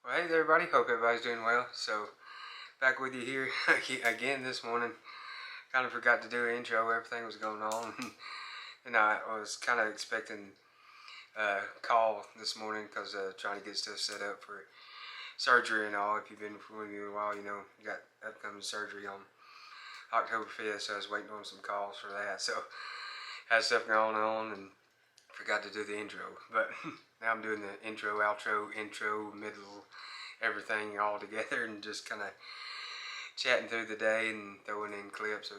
Well, hey there, everybody. Hope everybody's doing well. So, back with you here again this morning. Kind of forgot to do an intro. Everything was going on, and I was kind of expecting a call this morning because trying to get stuff set up for surgery and all. If you've been with me a while, you know you got upcoming surgery on October 5th. So I was waiting on some calls for that. So had stuff going on and forgot to do the intro. But now I'm doing the intro, outro, middle, everything all together, and just kind of chatting through the day and throwing in clips of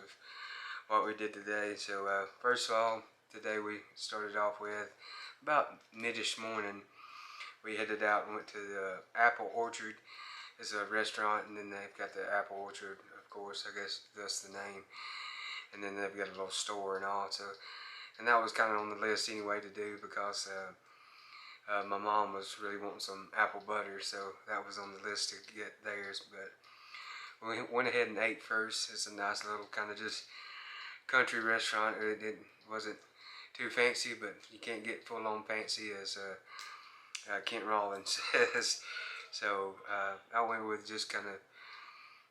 what we did today. So first of all, today we started off with about midish morning. We headed out and went to the Apple Orchard. It's a restaurant, and then they've got the Apple Orchard, of course. I guess that's the name. And then they've got a little store and all. So, and that was kind of on the list anyway to do because my mom was really wanting some apple butter, so that was on the list to get theirs. But we went ahead and ate first. It's a nice little kind of just country restaurant. It wasn't too fancy, but you can't get full on fancy, as Kent Rollins says. So I went with just kind of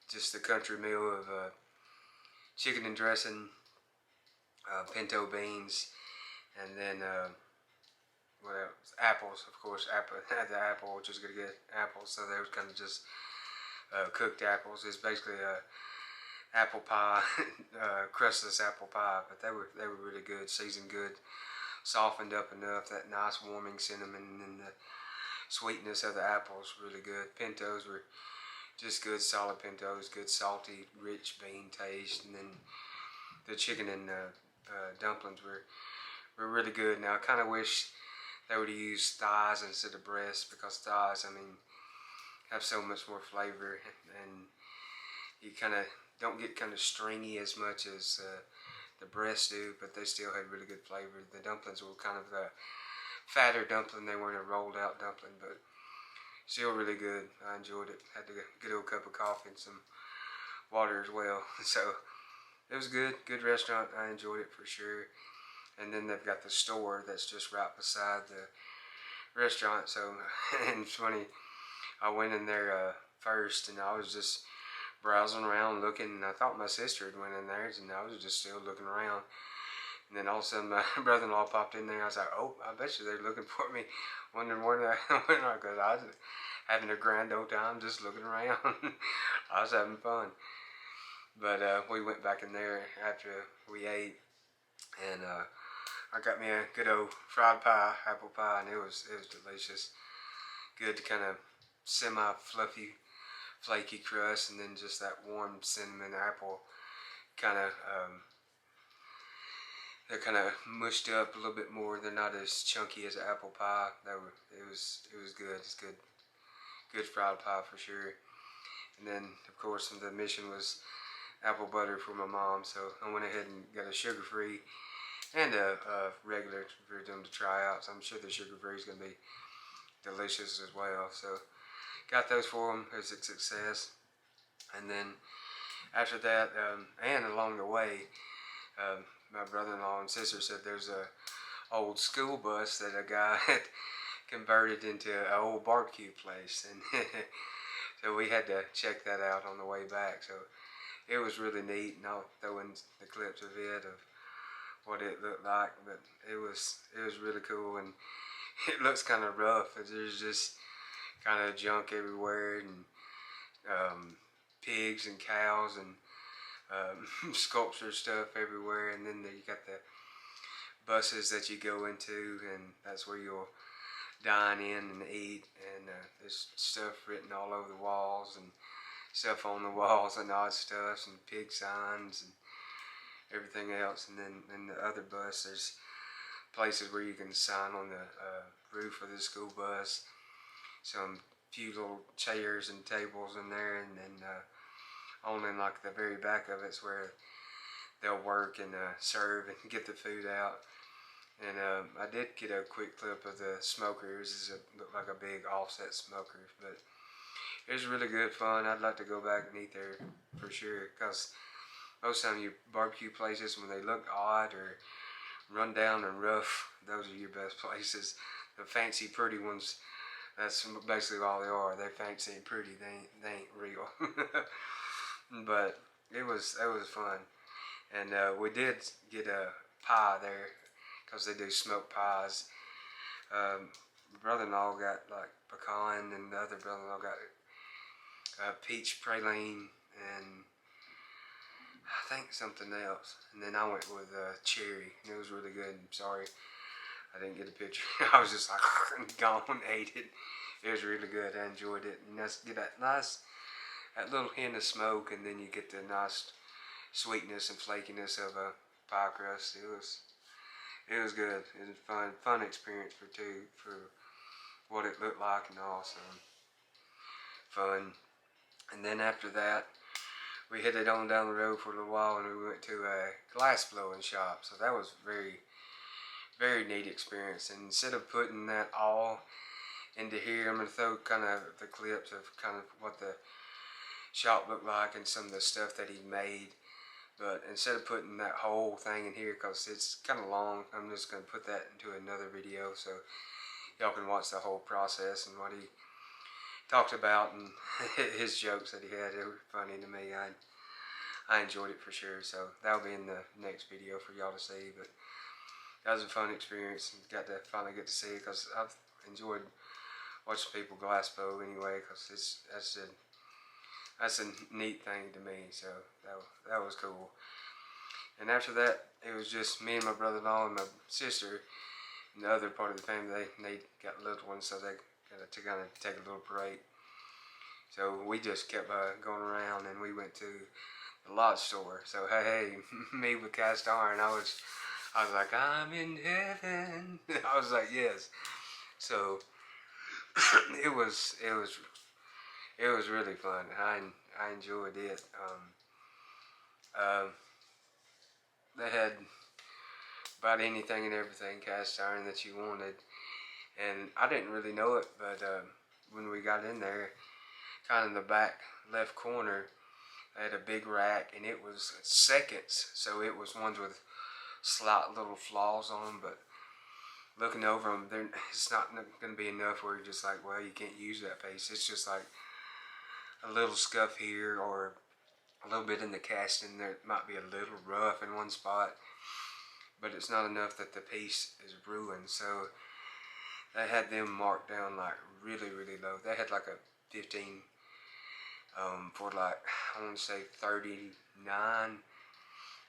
just the country meal of chicken and dressing, pinto beans, and then what else? Apples, of course. Apple, the apple, which is gonna get apples. So they was kind of just cooked apples. It's basically a apple pie, crustless apple pie, but they were really good, seasoned good, softened up enough. That nice warming cinnamon and the sweetness of the apples really good. Pintos were just good, solid pintos, good salty, rich bean taste, and then the chicken and dumplings were really good. Now I kind of wish they would have used thighs instead of breasts, because thighs, I mean, have so much more flavor, and you kind of don't get kind of stringy as much as the breasts do, but they still had really good flavor. The dumplings were kind of the fatter dumpling. They weren't a rolled out dumpling, but still really good. I enjoyed it. Had a good old cup of coffee and some water as well. So it was good restaurant. I enjoyed it for sure. And then they've got the store that's just right beside the restaurant. So, and it's funny, I went in there first, and I was just browsing around looking, and I thought my sister had went in there, and I was just still looking around. And then all of a sudden my brother-in-law popped in there. I was like, oh, I bet you they're looking for me, wondering where I went, because I was having a grand old time just looking around. I was having fun. But we went back in there after we ate, and I got me a good old fried pie, apple pie, and it was delicious. Good, kind of semi-fluffy, flaky crust, and then just that warm cinnamon apple kind of. They're kind of mushed up a little bit more. They're not as chunky as apple pie. It was good. It's good fried pie for sure. And then of course the mission was apple butter for my mom, so I went ahead and got a sugar-free and a regular for them to try out. So I'm sure the sugar-free is going to be delicious as well. So got those for them. It was a success. And then after that, and along the way, my brother-in-law and sister said there's a old school bus that a guy had converted into an old barbecue place, and so we had to check that out on the way back. So it was really neat, and I'll throw in the clips of it of what it looked like. But it was really cool, and it looks kind of rough. There's just kind of junk everywhere, and pigs and cows and sculpture stuff everywhere. And then you got the buses that you go into, and that's where you'll dine in and eat. And there's stuff written all over the walls, and stuff on the walls, and odd stuff, and pig signs and everything else. And then in the other bus, there's places where you can sign on the roof of the school bus. Some few little chairs and tables in there, and then only in like the very back of it's where they'll work and serve and get the food out. And I did get a quick clip of the smokers. It looked like a big offset smoker, but it was really good fun. I'd like to go back and eat there for sure, because most of the time you barbecue places, when they look odd or run down and rough, those are your best places. The fancy pretty ones That's basically all they are. They're fancy and pretty. They ain't real. But it was fun, and we did get a pie there because they do smoked pies. My brother-in-law got like pecan, and the other brother-in-law got peach praline, and I think something else. And then I went with cherry, and it was really good. I'm sorry I didn't get a picture. I was just like gone, ate it. It was really good. I enjoyed it. And that's get that little hint of smoke, and then you get the nice sweetness and flakiness of a pie crust. It was good. It was a fun experience for what it looked like and all. So fun. And then after that, we headed on down the road for a little while, and we went to a glass blowing shop. So that was very neat experience. And instead of putting that all into here, I'm going to throw kind of the clips of kind of what the shop looked like and some of the stuff that he made. But instead of putting that whole thing in here, because it's kind of long, I'm just going to put that into another video so y'all can watch the whole process and what he talked about and his jokes that he had. They were funny to me. I enjoyed it for sure. So that'll be in the next video for y'all to see. But that was a fun experience, and got to finally get to see it because I've enjoyed watching people glass blow anyway, because that's a neat thing to me. So that was cool. And after that, it was just me and my brother-in-law and my sister and the other part of the family. They got little ones, so they got to kind of take a little break. So we just kept going around, and we went to the lot store. So hey, me with cast iron, I was like, I'm in heaven. I was like, yes. So it was really fun. I enjoyed it. They had about anything and everything cast iron that you wanted, and I didn't really know it, but when we got in there, kind of in the back left corner, they had a big rack, and it was seconds, so it was ones with slight little flaws on them, but looking over them, it's not going to be enough where you're just like, well, you can't use that piece. It's just like a little scuff here, or a little bit in the casting. There might be a little rough in one spot, but it's not enough that the piece is ruined. So they had them marked down like really low. They had like a 15 for like, I want to say 39,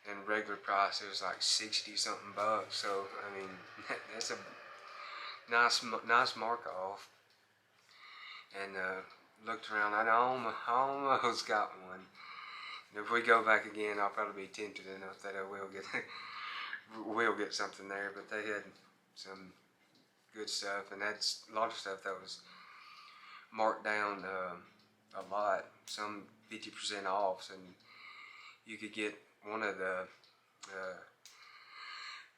and regular price it was like 60 something bucks. So I mean, that's a nice mark off. And looked around, I almost got one. And if we go back again, I'll probably be tempted enough that I will get something there. But they had some good stuff, and that's a lot of stuff that was marked down a lot, some 50% off, and you could get one of the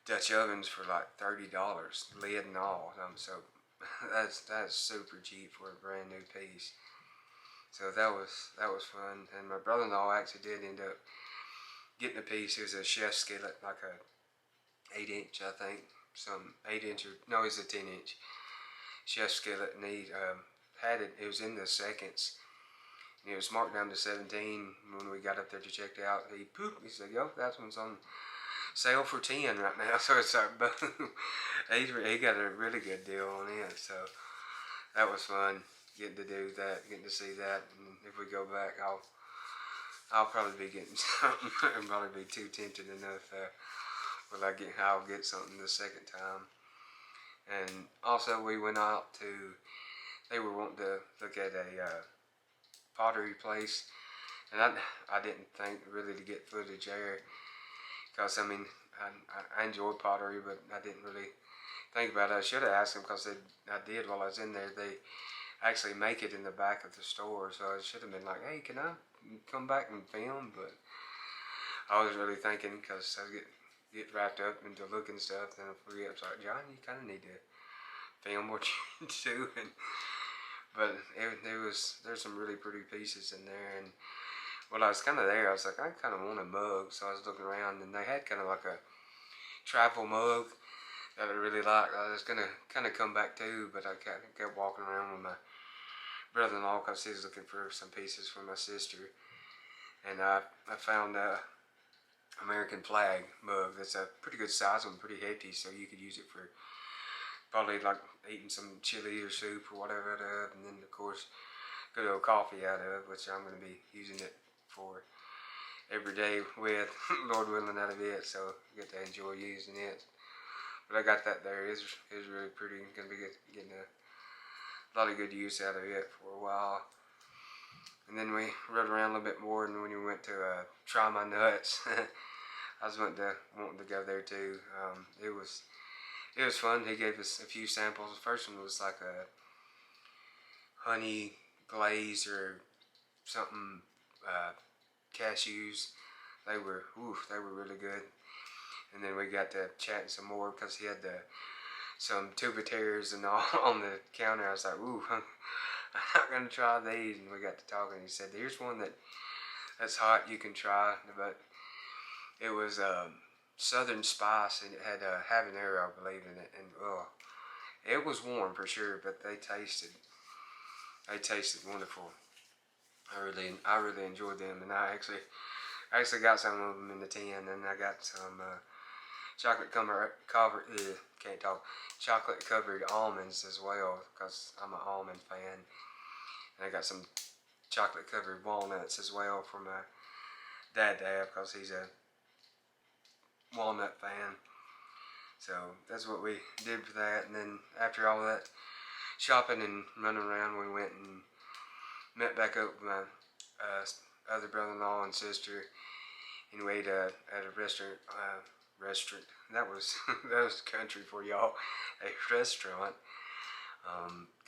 Dutch ovens for like $30, lid and all. So that's super cheap for a brand new piece. So that was fun. And my brother-in-law actually did end up getting a piece. It was a chef skillet, like a 8-inch, I think, some 8-inch, or no, it's a 10-inch chef skillet, and he had it. It was in the seconds. And it was marked down to 17. When we got up there to check it out, he said, "Yo, that one's on sale for 10 right now." So it's like, boom. He got a really good deal on it. So that was fun, getting to do that, getting to see that. And if we go back, I'll probably be getting something. I'll probably be too tempted enough. I'll get something the second time. And also we went out to, they were wanting to look at a pottery place, and I didn't think really to get footage there, because I mean, I enjoy pottery, but I didn't really think about it. I should have asked them, because I did while I was in there. They actually make it in the back of the store, so I should have been like, hey, can I come back and film? But I was really thinking, because I get wrapped up into looking stuff, then I forget. I was like, John, you kind of need to film what you're doing. But there's some really pretty pieces in there. And when I was kind of there, I was like, I kind of want a mug. So I was looking around, and they had kind of like a travel mug that I really liked. I was gonna kind of come back to, but I kept walking around with my brother-in-law because he was looking for some pieces for my sister, and I found a American flag mug that's a pretty good size and pretty hefty, so you could use it for probably like eating some chili or soup or whatever out of, and then of course good old coffee out of, which I'm going to be using it for every day with Lord willing out of it, so I get to enjoy using it. But I got that there. It's really pretty. Going to be getting a lot of good use out of it for a while. And then we rode around a little bit more, and when we went to try my nuts, I was wanting to go there too. It was fun. He gave us a few samples. The first one was like a honey glaze or something, cashews. They were really good. And then we got to chatting some more because he had some tuba-tears and all on the counter. I was like, ooh, I'm not gonna try these. And we got to talking. He said, here's one that's hot you can try, but it was Southern Spice, and it had habanero, I believe, in it. And it was warm for sure, but they tasted wonderful. I really enjoyed them, and I actually got some of them in the tin, and I got some chocolate covered almonds as well, because I'm an almond fan. And I got some chocolate covered walnuts as well for my dad to have, because he's a walnut fan. So that's what we did for that. And then after all that shopping and running around, we went and met back up with my other brother-in-law and sister, and we ate at a restaurant. That was that was country for y'all. A restaurant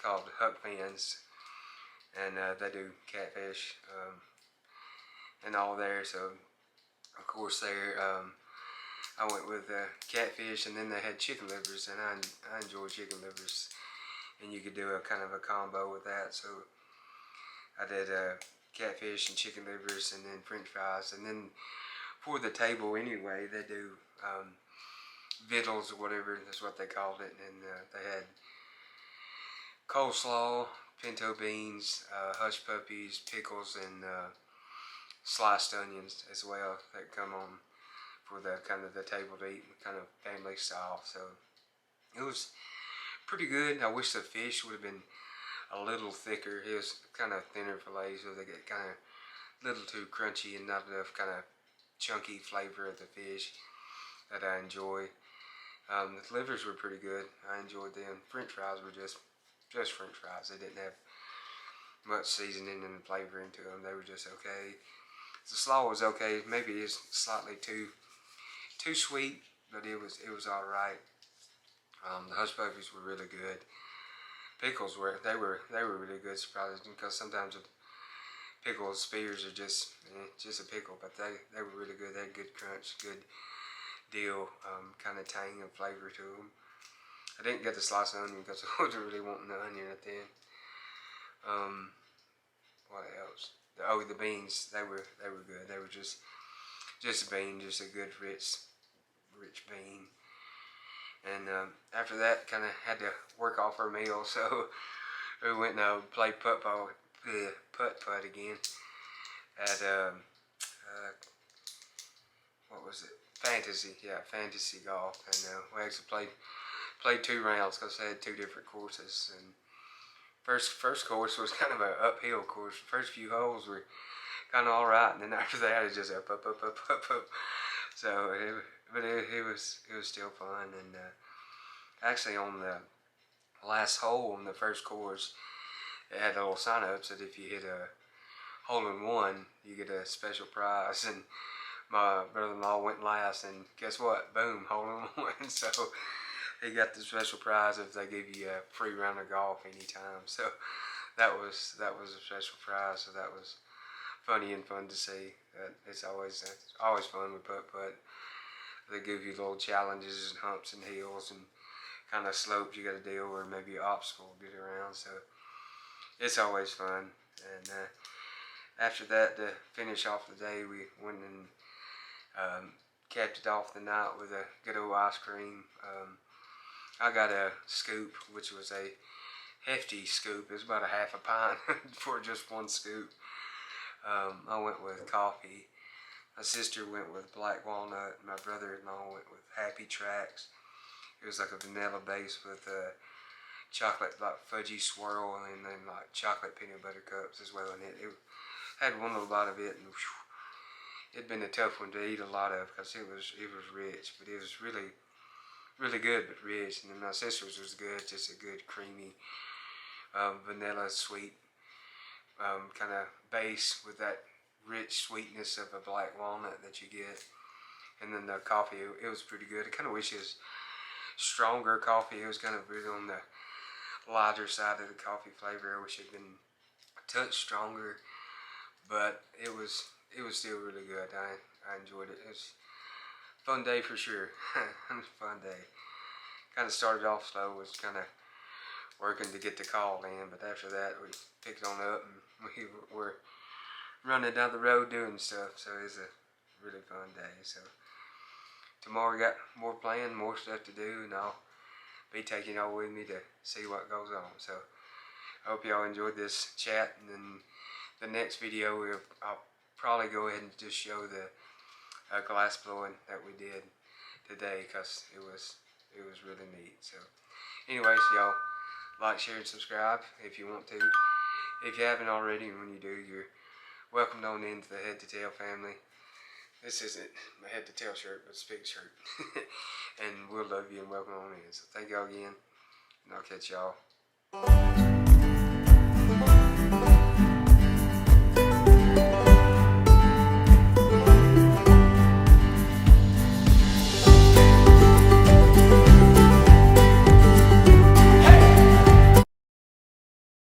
called Huck Fans, and they do catfish and all there. So of course there, I went with catfish, and then they had chicken livers, and I enjoy chicken livers, and you could do a kind of a combo with that. So I did catfish and chicken livers, and then French fries, and then for the table anyway, they do victuals or whatever, that's what they called it, and they had coleslaw, pinto beans, hush puppies, pickles, and sliced onions as well that come on for the kind of the table to eat, kind of family style. So it was pretty good. I wish the fish would have been a little thicker. It was kind of thinner fillets, so they get kind of a little too crunchy and not enough kind of chunky flavor of the fish that I enjoy. The livers were pretty good. I enjoyed them. French fries were just French fries. They didn't have much seasoning and flavor into them. They were just okay. The slaw was okay. Maybe it's slightly too sweet, but it was all right. The hush puppies were really good. Pickles were really good, surprisingly, because sometimes pickle spears are just a pickle, but they were really good. They had good crunch, good deal, kind of tang and flavor to them. I didn't get the sliced onion because I wasn't really wanting the onion at the end. What else? The beans. They were good. They were just a bean, just a good rich bean. And after that, kind of had to work off our meal, so we went and played putt-putt again at what was it? Fantasy golf. And we actually played 2 rounds because they had 2 different courses. And first course was kind of an uphill course. The first few holes were kind of all right, and then after that it's just up. So it was still fun. And actually on the last hole on the first course, it had a little sign up that if you hit a hole-in-one, you get a special prize. And my brother-in-law went last, and guess what? Boom, hole-in-one. So he got the special prize if they give you a free round of golf anytime. So that was a special prize. So that was funny and fun to see. It's always fun with putt-putt. They give you little challenges and humps and hills and kind of slopes you got to deal with, maybe an obstacle to get around. So it's always fun. And after that, to finish off the day, we went and capped it off the night with a good old ice cream. I got a scoop, which was a hefty scoop. It was about a half a pint for just one scoop. I went with coffee. My sister went with black walnut. My brother-in-law went with Happy Tracks. It was like a vanilla base with chocolate like fudgy swirl, and then like chocolate peanut butter cups as well in it. It had one little bite of it, and whew, it'd been a tough one to eat a lot of because it was rich, but it was really good but rich. And then my sister's was good, just a good creamy vanilla sweet kind of base with that rich sweetness of a black walnut that you get. And then the coffee, it was pretty good. I kind of wish it was stronger coffee. It was kind of really on the lighter side of the coffee flavor. I wish it had been a touch stronger, but it was still really good. I enjoyed it. It was a fun day for sure. It was a fun day. Kind of started off slow, was kind of working to get the call in, but after that we picked on up and we were running down the road doing stuff, so it was a really fun day. So tomorrow we got more planned, more stuff to do, and I'll be taking y'all with me to see what goes on. So I hope y'all enjoyed this chat, and then the next video I'll probably go ahead and just show the glass blowing that we did today, because it was really neat. So anyways, y'all like, share, and subscribe if you want to. If you haven't already, and when you do, you're welcomed on into the Head to Tail family. This isn't my Head to Tail shirt, but it's a big shirt. And we'll love you and welcome on in. So thank y'all again, and I'll catch y'all.